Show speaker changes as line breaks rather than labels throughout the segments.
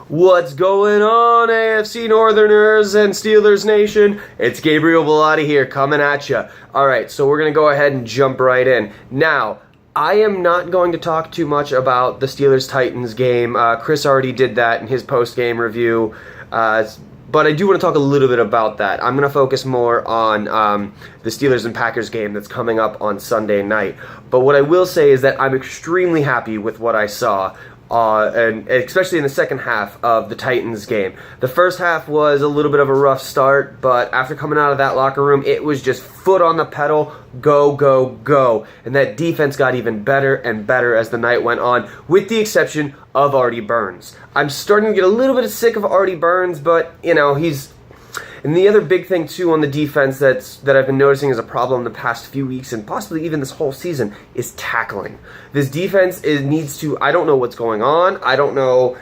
What's going on, AFC Northerners and Steelers Nation? It's Gabriel Bellotti here, coming at you. Alright, so we're going to go ahead and jump right in. Now, I am not going to talk too much about the Steelers-Titans game. Chris already did that in his post-game review, but I do want to talk a little bit about that. I'm going to focus more on the Steelers and Packers game that's coming up on Sunday night. But what I will say is that I'm extremely happy with what I saw. And especially in the second half of the Titans game. The first half was a little bit of a rough start, but after coming out of that locker room, it was just foot on the pedal, go, go, go. And that defense got even better and better as the night went on, with the exception of Artie Burns. I'm starting to get a little bit sick of Artie Burns, but, you know, he's... And the other big thing, too, on the defense that I've been noticing as a problem the past few weeks and possibly even this whole season is tackling. This defense needs to... I don't know what's going on. I don't know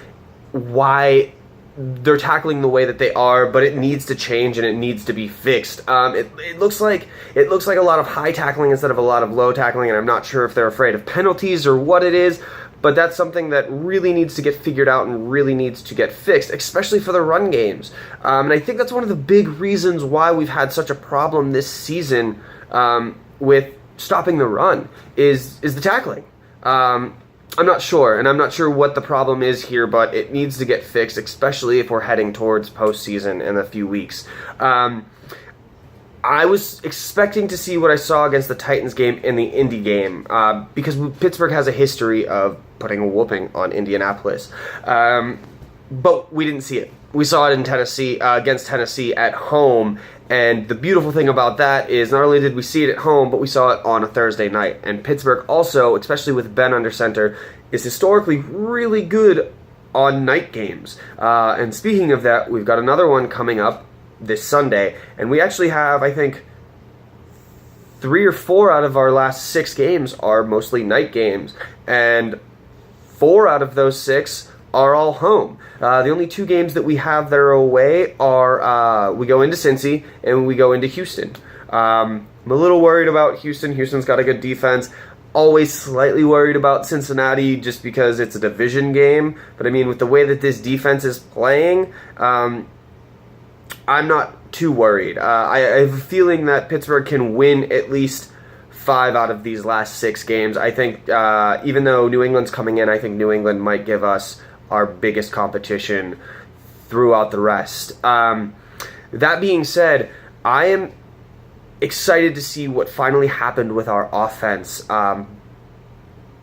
why they're tackling the way that they are, but it needs to change and it needs to be fixed. It looks like a lot of high tackling instead of a lot of low tackling, and I'm not sure if they're afraid of penalties or what it is. But that's something that really needs to get figured out and really needs to get fixed, especially for the run games. And I think that's one of the big reasons why we've had such a problem this season with stopping the run is the tackling. I'm not sure, and I'm not sure what the problem is here, but it needs to get fixed, especially if we're heading towards postseason in a few weeks. I was expecting to see what I saw against the Titans game in the Indy game because Pittsburgh has a history of putting a whooping on Indianapolis. But we didn't see it. We saw it in Tennessee against Tennessee at home, and the beautiful thing about that is not only did we see it at home, but we saw it on a Thursday night. And Pittsburgh also, especially with Ben under center, is historically really good on night games. And speaking of that, we've got another one coming up this Sunday, and we actually have, I think, 3 or 4 out of our last 6 games are mostly night games, and 4 out of those 6 are all home. The only 2 games that we have that are away are we go into Cincy and we go into Houston. I'm a little worried about Houston. Houston's got a good defense. Always slightly worried about Cincinnati just because it's a division game, but I mean, with the way that this defense is playing, I'm not too worried. I have a feeling that Pittsburgh can win at least 5 out of these last 6 games. I think even though New England's coming in, I think New England might give us our biggest competition throughout the rest. That being said, I am excited to see what finally happened with our offense.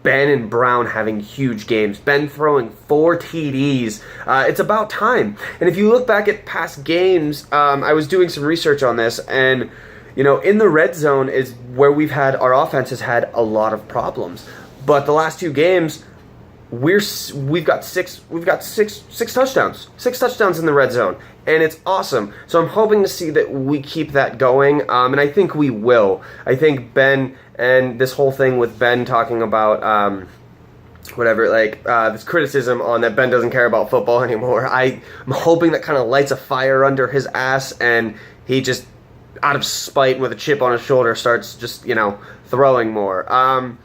Ben and Brown having huge games. Ben throwing 4 TDs. It's about time. And if you look back at past games, I was doing some research on this, and you know, in the red zone is where our offense has had a lot of problems. But the last 2 games, we've got six touchdowns. 6 touchdowns in the red zone, and it's awesome. So I'm hoping to see that we keep that going, and I think we will. I think Ben, and this whole thing with Ben talking about this criticism on that Ben doesn't care about football anymore, I'm hoping that kind of lights a fire under his ass, and he just, out of spite with a chip on his shoulder, starts just, you know, throwing more. I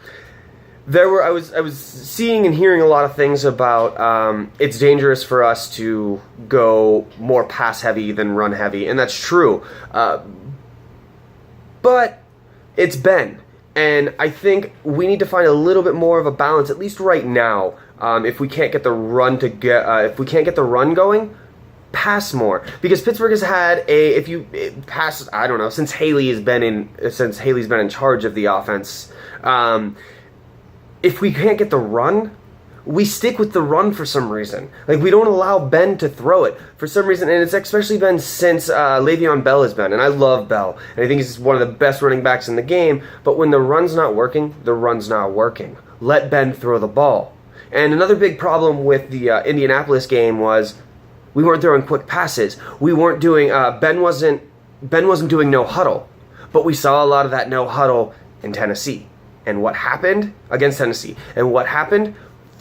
was seeing and hearing a lot of things about it's dangerous for us to go more pass heavy than run heavy, and that's true. But it's Ben, and I think we need to find a little bit more of a balance, at least right now. If we can't get the run going, pass more, because Pittsburgh has had since Haley's been in charge of the offense. If we can't get the run, we stick with the run for some reason. Like, we don't allow Ben to throw it for some reason, and it's especially been since Le'Veon Bell has been, and I love Bell, and I think he's one of the best running backs in the game, but when the run's not working, the run's not working. Let Ben throw the ball. And another big problem with the Indianapolis game was we weren't throwing quick passes. We weren't doing, Ben wasn't doing no huddle, but we saw a lot of that no huddle in Tennessee. And what happened against Tennessee? And what happened?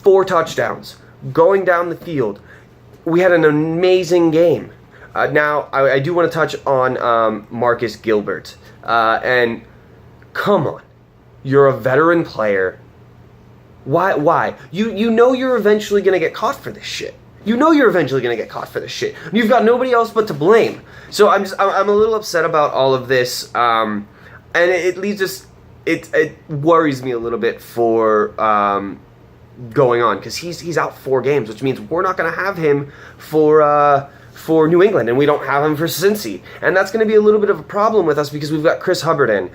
4 touchdowns going down the field. We had an amazing game. Now, I do want to touch on Marcus Gilbert. And come on. You're a veteran player. Why? You know you're eventually going to get caught for this shit. You know you're eventually going to get caught for this shit. You've got nobody else but to blame. So I'm a little upset about all of this, and it leads us. It worries me a little bit for going on, because he's out 4 games, which means we're not going to have him for New England, and we don't have him for Cincy, and that's going to be a little bit of a problem with us because we've got Chris Hubbard in.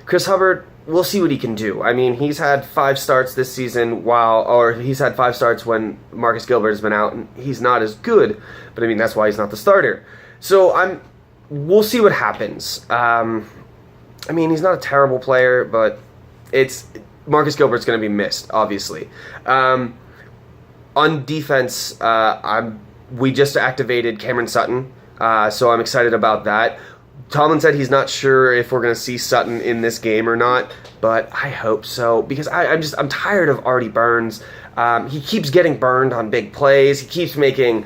Chris Hubbard, we'll see what he can do. I mean, he's had 5 starts this season, he's had 5 starts when Marcus Gilbert has been out, and he's not as good, but I mean, that's why he's not the starter. So we'll see what happens. I mean, he's not a terrible player, but Marcus Gilbert's going to be missed, obviously. On defense, we just activated Cameron Sutton, so I'm excited about that. Tomlin said he's not sure if we're going to see Sutton in this game or not, but I hope so, because I'm tired of Artie Burns. He keeps getting burned on big plays. He keeps making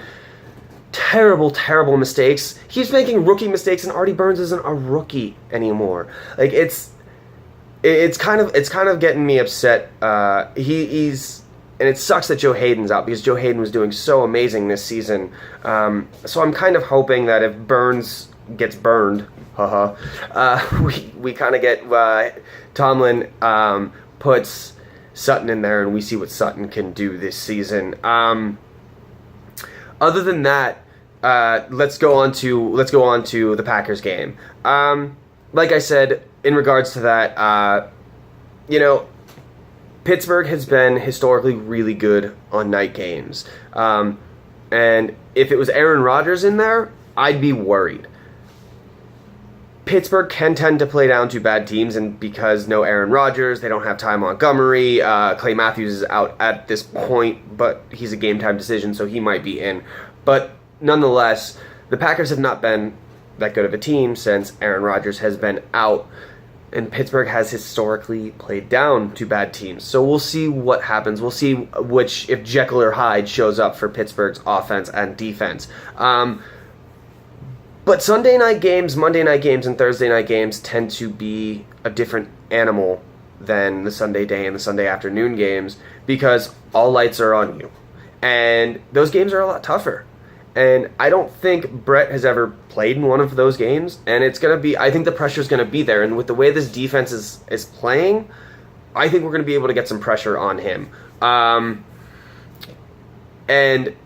terrible mistakes. He keeps making rookie mistakes, and Artie Burns isn't a rookie anymore. Like, it's kind of getting me upset. And it sucks that Joe Hayden's out, because Joe Hayden was doing so amazing this season. So I'm kind of hoping that if Burns gets burned, we kind of get Tomlin puts Sutton in there, and we see what Sutton can do this season. Other than that, let's go on to the Packers game. Like I said, in regards to that, Pittsburgh has been historically really good on night games. And if it was Aaron Rodgers in there, I'd be worried. Pittsburgh can tend to play down to bad teams, and because no Aaron Rodgers, they don't have Ty Montgomery. Clay Matthews is out at this point, but he's a game-time decision, so he might be in. But nonetheless, the Packers have not been that good of a team since Aaron Rodgers has been out, and Pittsburgh has historically played down to bad teams. So we'll see what happens. We'll see if Jekyll or Hyde shows up for Pittsburgh's offense and defense. But Sunday night games, Monday night games, and Thursday night games tend to be a different animal than the Sunday day and the Sunday afternoon games, because all lights are on you. And those games are a lot tougher. And I don't think Brett has ever played in one of those games, and I think the pressure's going to be there. And with the way this defense is playing, I think we're going to be able to get some pressure on him. And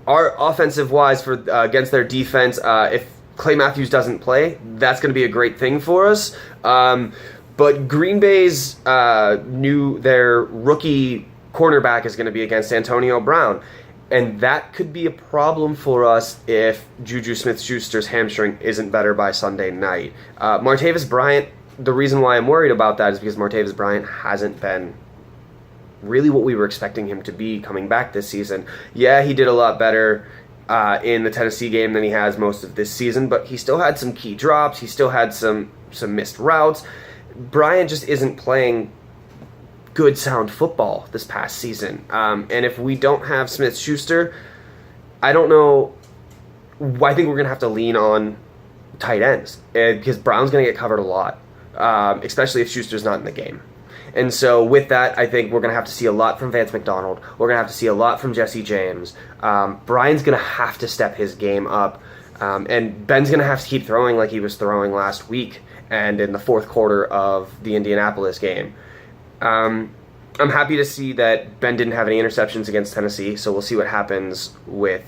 our offensive wise against their defense, if Clay Matthews doesn't play, that's going to be a great thing for us. But Green Bay's their rookie cornerback is going to be against Antonio Brown. And that could be a problem for us if Juju Smith-Schuster's hamstring isn't better by Sunday night. Martavis Bryant, the reason why I'm worried about that is because Martavis Bryant hasn't been really what we were expecting him to be coming back this season. Yeah, he did a lot better in the Tennessee game than he has most of this season, but he still had some key drops. He still had some missed routes. Bryant just isn't playing good, sound football this past season. And if we don't have Smith-Schuster, I don't know. I think we're going to have to lean on tight ends, because Brown's going to get covered a lot, especially if Schuster's not in the game. And so with that, I think we're going to have to see a lot from Vance McDonald. We're going to have to see a lot from Jesse James. Brian's going to have to step his game up. And Ben's going to have to keep throwing like he was throwing last week and in the fourth quarter of the Indianapolis game. I'm happy to see that Ben didn't have any interceptions against Tennessee, so we'll see what happens with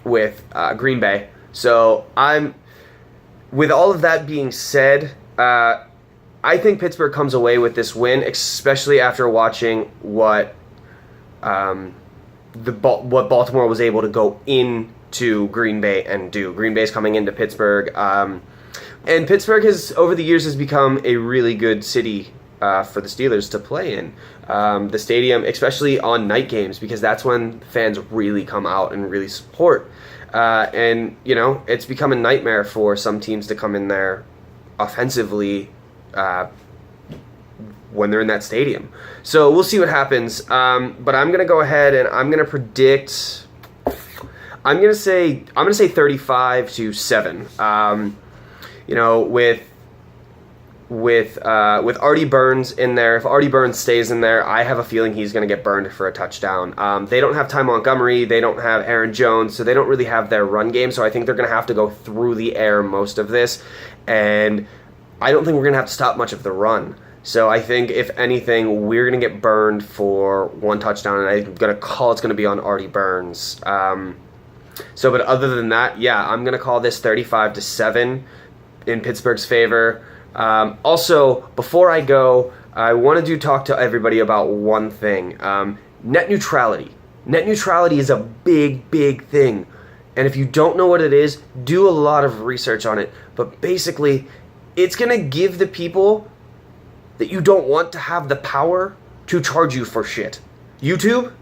Green Bay. So with all of that being said, I think Pittsburgh comes away with this win, especially after watching what Baltimore was able to go into Green Bay and do. Green Bay's coming into Pittsburgh, and Pittsburgh over the years has become a really good city for the Steelers to play in. The stadium, especially on night games, because that's when fans really come out and really support. And it's become a nightmare for some teams to come in there offensively when they're in that stadium. So we'll see what happens. But I'm gonna go ahead and I'm gonna predict. I'm gonna say 35-7. With with Artie Burns in there. If Artie Burns stays in there, I have a feeling he's going to get burned for a touchdown. They don't have Ty Montgomery, they don't have Aaron Jones, so they don't really have their run game, so I think they're going to have to go through the air most of this, and I don't think we're going to have to stop much of the run. So I think, if anything, we're going to get burned for one touchdown, and I'm going to call it's going to be on Artie Burns. But other than that, yeah, I'm going to call this 35-7 in Pittsburgh's favor. Also, before I go, I want to talk to everybody about one thing. Net neutrality. Net neutrality is a big, big thing. And if you don't know what it is, do a lot of research on it. But basically, it's going to give the people that you don't want to have the power to charge you for shit. YouTube,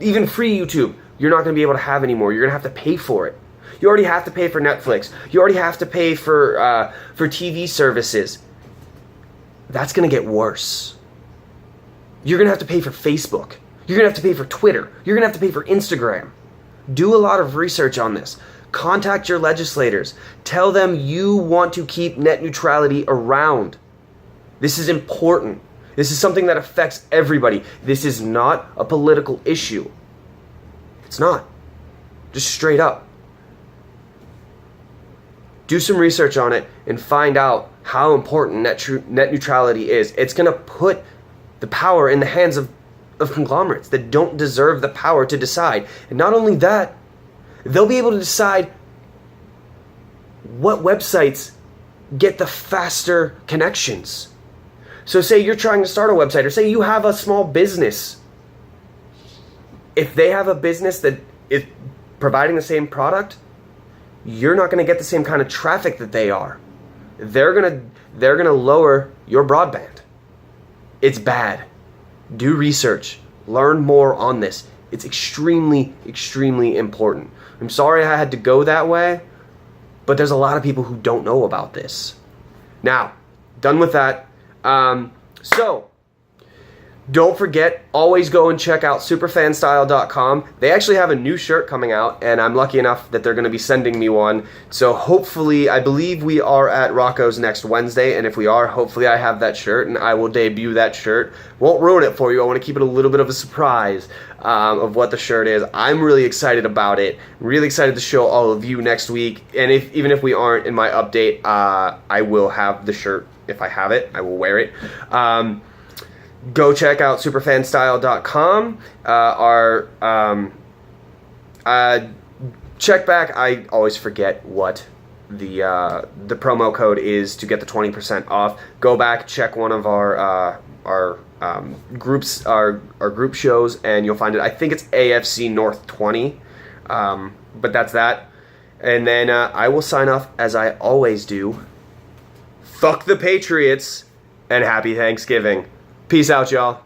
even free YouTube, you're not going to be able to have anymore. You're going to have to pay for it. You already have to pay for Netflix. You already have to pay for TV services. That's going to get worse. You're going to have to pay for Facebook. You're going to have to pay for Twitter. You're going to have to pay for Instagram. Do a lot of research on this. Contact your legislators. Tell them you want to keep net neutrality around. This is important. This is something that affects everybody. This is not a political issue. It's not. Just straight up. Do some research on it and find out how important net neutrality is. It's going to put the power in the hands of conglomerates that don't deserve the power to decide. And not only that, they'll be able to decide what websites get the faster connections. So say you're trying to start a website, or say you have a small business. If they have a business that is providing the same product, you're not going to get the same kind of traffic that they are. They're going to lower your broadband. It's bad. Do research. Learn more on this. It's extremely, extremely important. I'm sorry I had to go that way, but there's a lot of people who don't know about this. Now, done with that. So, don't forget, always go and check out superfanstyle.com. They actually have a new shirt coming out, and I'm lucky enough that they're going to be sending me one. So hopefully, I believe we are at Rocco's next Wednesday, and if we are, hopefully I have that shirt, and I will debut that shirt. Won't ruin it for you. I want to keep it a little bit of a surprise of what the shirt is. I'm really excited about it. I'm really excited to show all of you next week, and even if we aren't in my update, I will have the shirt. If I have it, I will wear it. Go check out superfanstyle.com. Check back. I always forget what the promo code is to get the 20% off. Go back, check one of our groups, our group shows, and you'll find it. I think it's AFC North 20, but that's that. And then I will sign off as I always do. Fuck the Patriots, and happy Thanksgiving. Peace out, y'all.